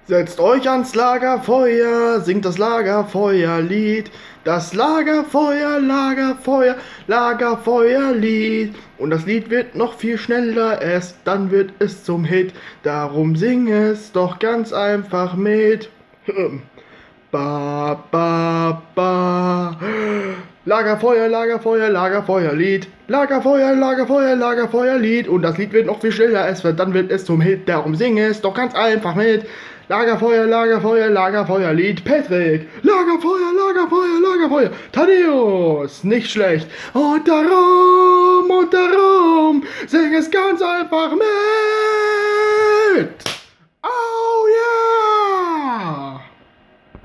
Setzt euch ans Lagerfeuer, singt das Lagerfeuerlied. Das Lagerfeuer, Lagerfeuer, Lagerfeuerlied. Und das Lied wird noch viel schneller, erst dann wird es zum Hit. Darum sing es doch ganz einfach mit. Ba, ba, ba. Lagerfeuer, Lagerfeuer, Lagerfeuerlied. Lagerfeuer, Lagerfeuer, Lagerfeuerlied. Und das Lied wird noch viel schneller, dann wird es zum Hit. Darum sing es doch ganz einfach mit. Lagerfeuer, Lagerfeuer, Lagerfeuerlied. Patrick. Lagerfeuer, Lagerfeuer, Lagerfeuer. Thaddeus. Nicht schlecht. Und darum, sing es ganz einfach mit.